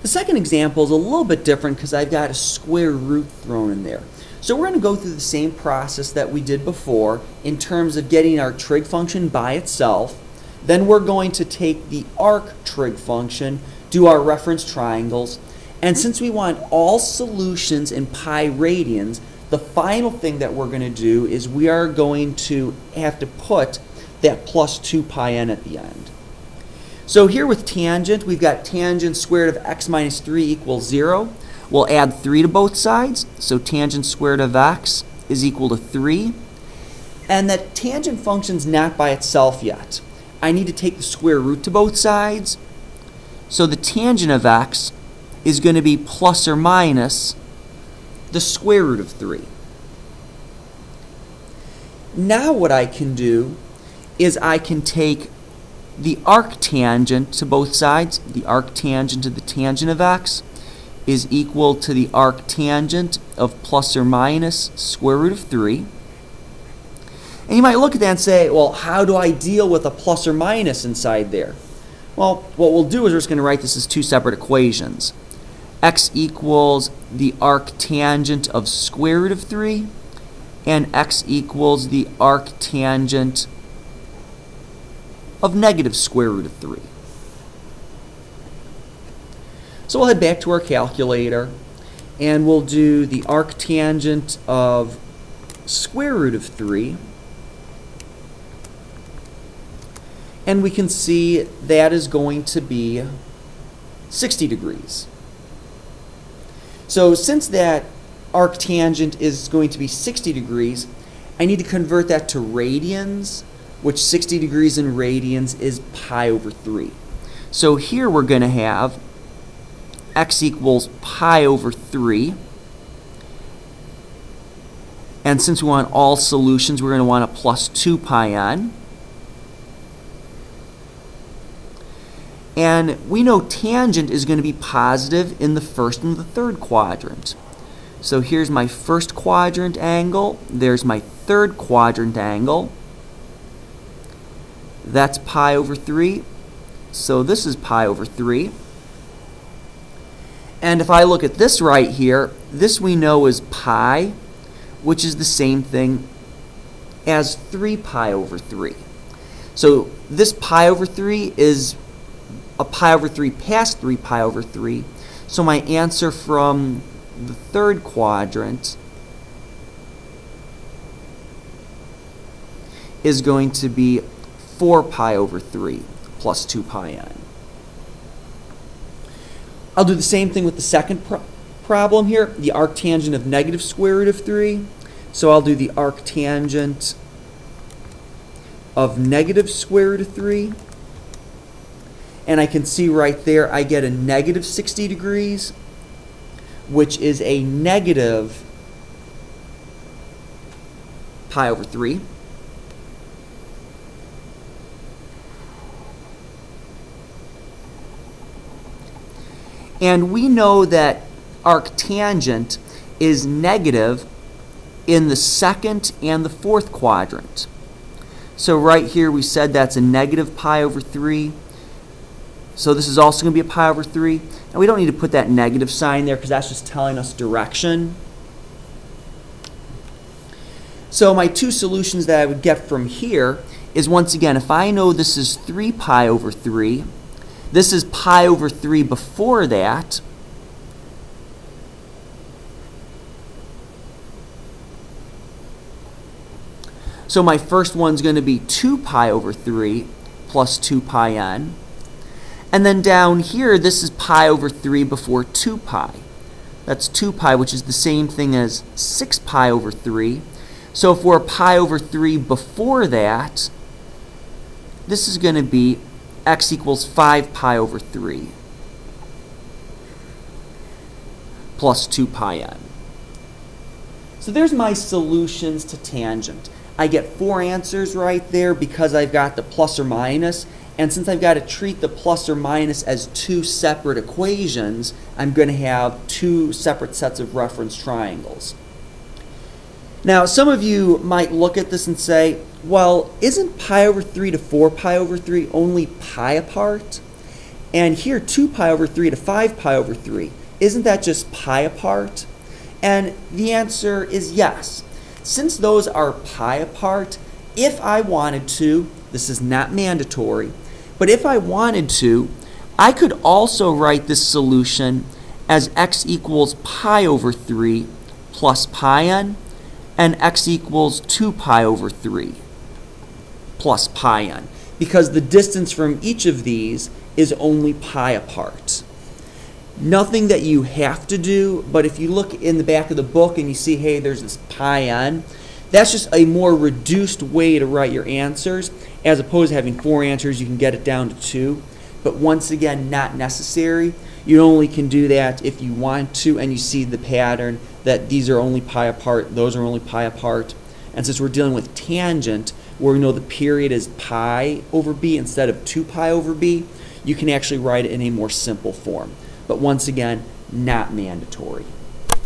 The second example is a little bit different because I've got a square root thrown in there. So we're going to go through the same process that we did before in terms of getting our trig function by itself. Then we're going to take the arc trig function, do our reference triangles, and since we want all solutions in pi radians, the final thing that we're going to do is we are going to have to put that plus 2 pi n at the end. So here with tangent, we've got tangent squared of x minus 3 equals 0. We'll add 3 to both sides, so tangent squared of x is equal to 3. And that tangent function's not by itself yet. I need to take the square root to both sides, so the tangent of x is going to be plus or minus the square root of 3. Now what I can do is I can take the arctangent to both sides. The arctangent to the tangent of x is equal to the arctangent of plus or minus square root of 3. And you might look at that and say, well, how do I deal with a plus or minus inside there? Well, what we'll do is we're just going to write this as two separate equations. X equals the arctangent of square root of 3, and x equals the arctangent of negative square root of 3. So we'll head back to our calculator and we'll do the arctangent of square root of 3, and we can see that is going to be 60 degrees. So since that arctangent is going to be 60 degrees, I need to convert that to radians, which 60 degrees in radians is pi over 3. So here we're going to have x equals pi over 3. And since we want all solutions, we're going to want a plus 2 pi n. And we know tangent is going to be positive in the first and the third quadrant. So here's my first quadrant angle. There's my third quadrant angle. That's pi over 3. So this is pi over 3. And if I look at this right here, this we know is pi, which is the same thing as 3 pi over 3. So this pi over 3 is a pi over 3 past 3 pi over 3. So my answer from the third quadrant is going to be 4 pi over 3 plus 2 pi n. I'll do the same thing with the second problem here, the arctangent of negative square root of 3. So I'll do the arctangent of negative square root of 3. And I can see right there I get a negative 60 degrees, which is a negative pi over 3. And we know that arctangent is negative in the second and the fourth quadrant. So right here we said that's a negative pi over 3. So this is also going to be a pi over 3. And we don't need to put that negative sign there because that's just telling us direction. So my two solutions that I would get from here is, once again, if I know this is 3 pi over 3, this is pi over 3 before that. So my first one's going to be 2 pi over 3 plus 2 pi n. And then down here, this is pi over 3 before 2 pi. That's 2 pi, which is the same thing as 6 pi over 3. So if we're pi over 3 before that, this is going to be x equals 5 pi over 3 plus 2 pi n. So there's my solutions to tangent. I get 4 answers right there because I've got the plus or minus. And since I've got to treat the plus or minus as 2 separate equations, I'm going to have 2 separate sets of reference triangles. Now, some of you might look at this and say, well, isn't pi over 3 to 4 pi over 3 only pi apart? And here 2 pi over 3 to 5 pi over 3. Isn't that just pi apart? And the answer is yes. Since those are pi apart, if I wanted to, this is not mandatory, but if I wanted to, I could also write this solution as x equals pi over 3 plus pi n, and x equals 2 pi over 3 plus pi n, because the distance from each of these is only pi apart. Nothing that you have to do, but if you look in the back of the book and you see, hey, there's this pi n, that's just a more reduced way to write your answers. As opposed to having 4 answers, you can get it down to 2. But once again, not necessary. You only can do that if you want to and you see the pattern that these are only pi apart, those are only pi apart. And since we're dealing with tangent, where we know the period is pi over b instead of 2 pi over b, you can actually write it in a more simple form. But once again, not mandatory.